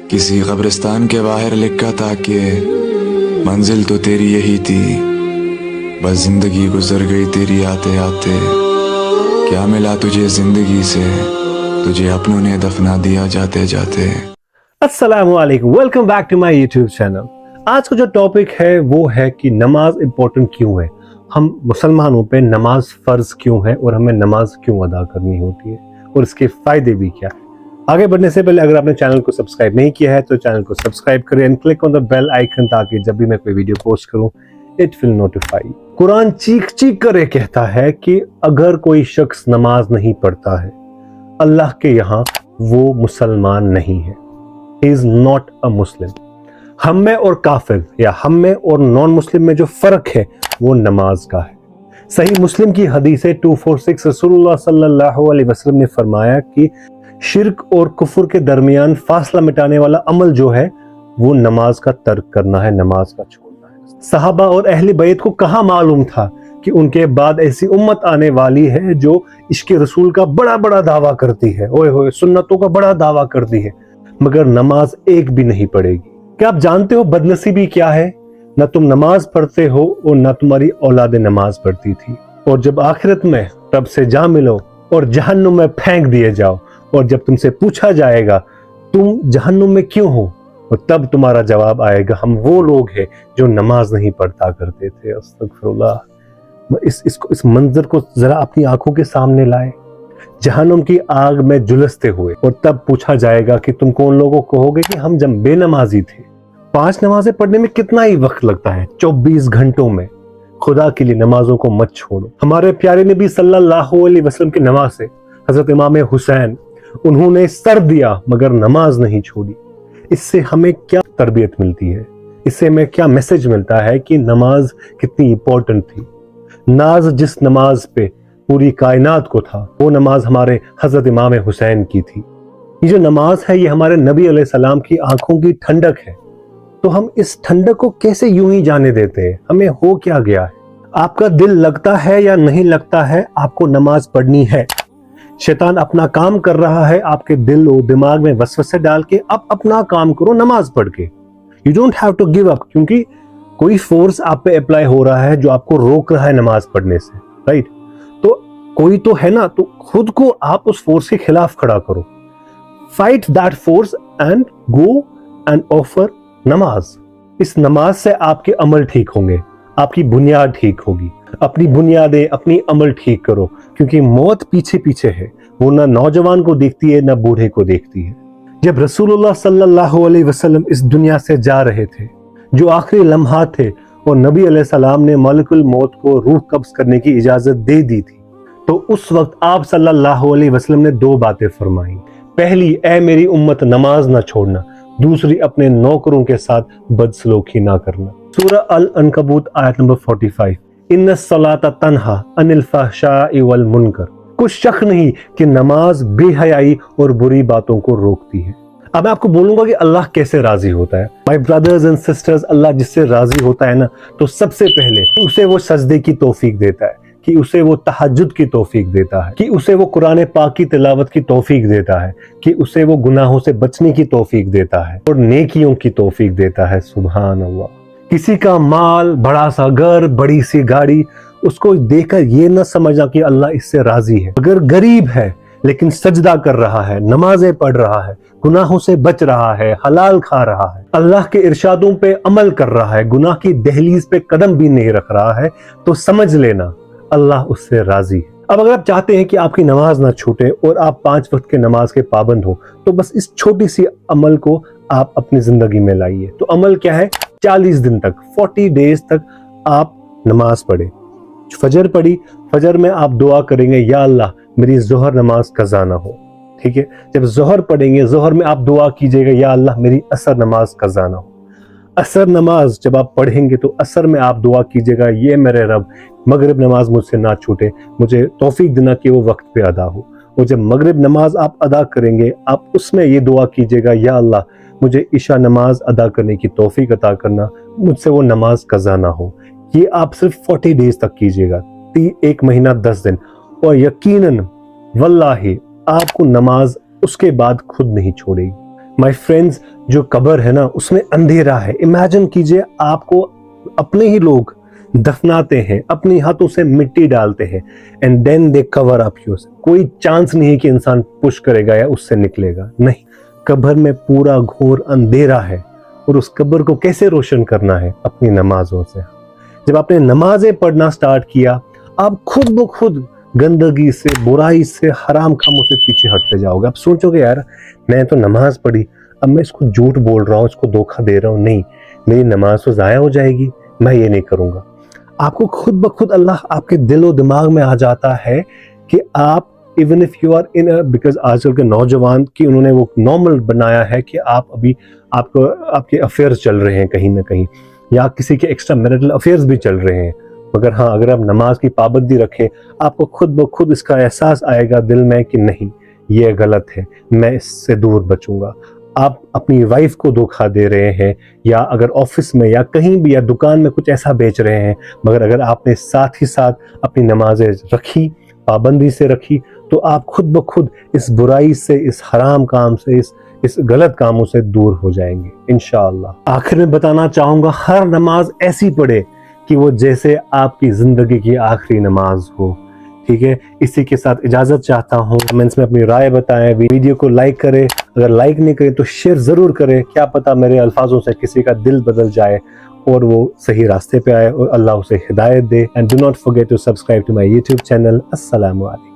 किसी कब्रिस्तान के बाहर लिखा था कि मंजिल तो तेरी यही थी, बस जिंदगी गुजर गई तेरी आते आते। क्या मिला तुझे जिंदगी से, तुझे अपनों ने दफना दिया जाते जाते। अस्सलामु अलैकुम, welcome back to my YouTube channel. आज का जो टॉपिक है वो है कि नमाज इम्पोर्टेंट क्यों है, हम मुसलमानों पे नमाज फर्ज क्यों है और हमें नमाज क्यों अदा करनी होती है और इसके फायदे भी क्या है। आगे बढ़ने से पहले अगर आपने चैनल को सब्सक्राइब नहीं किया है तो चैनल को सब्सक्राइब करें and click on the bell icon ताकि जब भी मैं कोई वीडियो पोस्ट करूं इट विल नोटिफाई। कुरान चीख चीख कर कहता है कि अगर कोई शख्स नमाज नहीं पढ़ता है अल्लाह के यहाँ वो मुसलमान नहीं है, he is not a Muslim। हम में और काफिर या हम में और नॉन मुस्लिम में जो फर्क है वो नमाज का है। सही मुस्लिम की हदीस 246 रसूलुल्लाह सल्लल्लाहु अलैहि वसल्लम ने फरमाया कि शिर्क और कुफर के दरमियान फासला मिटाने वाला अमल जो है वो नमाज का तर्क करना है, नमाज का छोड़ना है। सहाबा और अहले बैत को कहाँ मालूम था कि उनके बाद ऐसी उम्मत आने वाली है जो इश्क़ रसूल का बड़ा बड़ा दावा करती है, ओए होए सुन्नतों का बड़ा दावा करती है, मगर नमाज एक भी नहीं पड़ेगी। क्या आप जानते हो बदनसीबी क्या है? ना तुम नमाज पढ़ते हो और ना तुम्हारी औलाद नमाज पढ़ती थी, और जब आखिरत में रब से जा मिलो और जहन्नुम में फेंक दिए जाओ और जब तुमसे पूछा जाएगा तुम जहन्नुम में क्यों हो, और तब तुम्हारा जवाब आएगा हम वो लोग हैं जो नमाज नहीं पढ़ता करते थे। अस्तगफिरुल्लाह। इस मंजर को जरा अपनी आंखों के सामने लाए, जहन्नुम की आग में झुलसते हुए, और तब पूछा जाएगा कि तुम कौन लोगों को कहोगे कि हम जब बेनमाजी थे। 5 नमाजें पढ़ने में कितना ही वक्त लगता है, 24 घंटों में। खुदा के लिए नमाजों को मत छोड़ो। हमारे प्यारे नबी सल्लल्लाहु अलैहि वसल्लम की नमाज से हजरत इमाम हुसैन, उन्होंने सर दिया मगर नमाज नहीं छोड़ी। इससे हमें क्या तरबियत मिलती है, इससे हमें क्या मैसेज मिलता है कि नमाज कितनी इंपॉर्टेंट थी। नाज जिस नमाज पे पूरी कायनात को था वो नमाज हमारे हजरत इमाम हुसैन की थी। ये जो नमाज है ये हमारे नबी अलैहिस्सलाम की आंखों की ठंडक है। तो हम इस ठंडक को कैसे यूं ही जाने देते हैं? हमें हो क्या गया है? आपका दिल लगता है या नहीं लगता है, आपको नमाज पढ़नी है। शैतान अपना काम कर रहा है आपके दिल और दिमाग में वसवसे डाल के, अब अपना काम करो नमाज पढ़ के। You don't have to give up, क्योंकि कोई फोर्स आप पे अप्लाई हो रहा है जो आपको रोक रहा है नमाज पढ़ने से, राइट? तो कोई तो है ना, तो खुद को आप उस फोर्स के खिलाफ खड़ा करो। Fight that force and go and offer नमाज। इस नमाज से आपके अमल ठीक होंगे, आपकी बुनियाद ठीक होगी। अपनी बुनियादें, अपनी अमल ठीक करो, क्योंकि मौत पीछे पीछे है, वो ना नौजवान को देखती है ना बूढ़े को देखती है। जब रसूलुल्लाह सल्लल्लाहु अलैहि वसल्लम इस दुनिया से जा रहे थे, जो आखिरी लम्हा थे, और नबी अलैहिस्सलाम ने मलकुल मौत को रूह कब्ज करने की इजाजत दे दी थी, तो उस वक्त आप सल्लल्लाहु अलैहि वसल्लम ने 2 बातें फरमाई। पहली, ए मेरी उम्मत नमाज ना छोड़ना। दूसरी, अपने नौकरों के साथ बदसलूकी ना करना। सूरह अल अनकबूत आयत नंबर 45, इन्नस सलाता तन्हा अनिल फहशाई वल मुनकर। कुछ शक नहीं कि नमाज बेहयाई और बुरी बातों को रोकती है। अब मैं आपको बोलूंगा कि अल्लाह कैसे राजी होता है। माय ब्रदर्स एंड सिस्टर्स, अल्लाह जिससे राजी होता है ना, तो सबसे पहले उसे वो सजदे की तौफीक देता है, कि उसे वो तहज्जुद की तौफीक देता है, कि उसे वो कुरान पाक की तिलावत की तौफीक देता है, कि उसे वो गुनाहों से बचने की तौफीक देता है और नेकियों की तौफीक देता है। सुभान अल्लाह। किसी का माल, बड़ा सा घर, बड़ी सी गाड़ी, उसको देखकर ये न समझना कि अल्लाह इससे राजी है। अगर गरीब है लेकिन सजदा कर रहा है, नमाजें पढ़ रहा है, गुनाहों से बच रहा है, हलाल खा रहा है, अल्लाह के इरशादों पे अमल कर रहा है, गुनाह की दहलीज पे कदम भी नहीं रख रहा है, तो समझ लेना अल्लाह उससे राजी है। अब अगर आप चाहते हैं कि आपकी नमाज ना छूटे और आप 5 वक्त के नमाज के पाबंद हो, तो बस इस छोटी सी अमल को आप अपनी जिंदगी में लाइए। तो अमल क्या है? 40 दिन तक, 40 डेज तक आप नमाज पढ़े। फजर पढ़ी, फजर में आप दुआ करेंगे, या अल्लाह मेरी जोहर नमाज कज़ा ना हो। ठीक है, जब जोहर पढ़ेंगे, जोहर में आप दुआ कीजिएगा, या अल्लाह मेरी असर नमाज कज़ा ना हो। असर नमाज जब आप पढ़ेंगे तो असर में आप दुआ कीजिएगा, ये मेरे रब मगरिब नमाज मुझसे ना छूटे, मुझे तौफीक देना कि वो वक्त पे अदा हो। और जब मगरिब नमाज आप अदा करेंगे, आप उसमें ये दुआ कीजिएगा, या अल्लाह मुझे इशा नमाज अदा करने की तौफीक अता करना, मुझसे वो नमाज कज़ा ना हो। ये आप सिर्फ 40 डेज तक कीजिएगा, 1 महीना 10 दिन, और यकीनन वल्लाही आपको नमाज उसके बाद खुद नहीं छोड़ेगी। माय फ्रेंड्स, जो कब्र है ना उसमें अंधेरा है। इमेजिन कीजिए आपको अपने ही लोग दफनाते हैं, अपने हाथों से मिट्टी डालते हैं, and then they cover up your. कोई चांस नहीं है कि इंसान पुश करेगा या उससे निकलेगा, नहीं। कब्र में पूरा घोर अंधेरा है और उस कब्र को कैसे रोशन करना है? अपनी नमाजों से। जब आपने नमाजें पढ़ना स्टार्ट किया, आप खुद ब खुद गंदगी से, बुराई से, हराम कामों से पीछे हटते जाओगे। आप सोचोगे यार मैं तो नमाज पढ़ी, अब मैं इसको झूठ बोल रहा हूँ, इसको धोखा दे रहा हूँ, नहीं, मेरी नमाज तो ज़ाया हो जाएगी, मैं ये नहीं करूँगा। आपको खुद ब खुद अल्लाह आपके दिल और दिमाग में आ जाता है कि आप even if you are in, because आजकल के नौजवान की उन्होंने वो नॉर्मल बनाया है कि आप अभी आपको आपके अफेयर्स चल रहे हैं कहीं ना कहीं, या किसी के एक्स्ट्रा मैरिटल अफेयर्स भी चल रहे हैं, मगर हाँ अगर आप नमाज की पाबंदी रखें, आपको खुद ब खुद इसका एहसास आएगा दिल में कि नहीं ये गलत है, मैं इससे दूर बचूंगा। आप अपनी वाइफ को धोखा दे रहे हैं, या अगर ऑफिस में या कहीं भी या दुकान में कुछ ऐसा बेच रहे हैं, मगर अगर आपने साथ ही साथ अपनी नमाजें रखी, पाबंदी से रखी, तो आप खुद ब खुद इस बुराई से, इस हराम काम से, इस गलत कामों से दूर हो जाएंगे इंशाअल्लाह। आखिर में बताना चाहूँगा, हर नमाज ऐसी पढ़े कि वो जैसे आपकी ज़िंदगी की आखिरी नमाज हो। ठीक है, इसी के साथ इजाज़त चाहता हूँ। कमेंट्स में अपनी राय बताएं, वीडियो को लाइक करें, अगर लाइक नहीं करें तो शेयर ज़रूर करें। क्या पता मेरे अल्फाजों से किसी का दिल बदल जाए और वो सही रास्ते पे आए और अल्लाह उसे हिदायत दे। And do not forget to subscribe to my YouTube channel. अस्सलामु अलैकुम।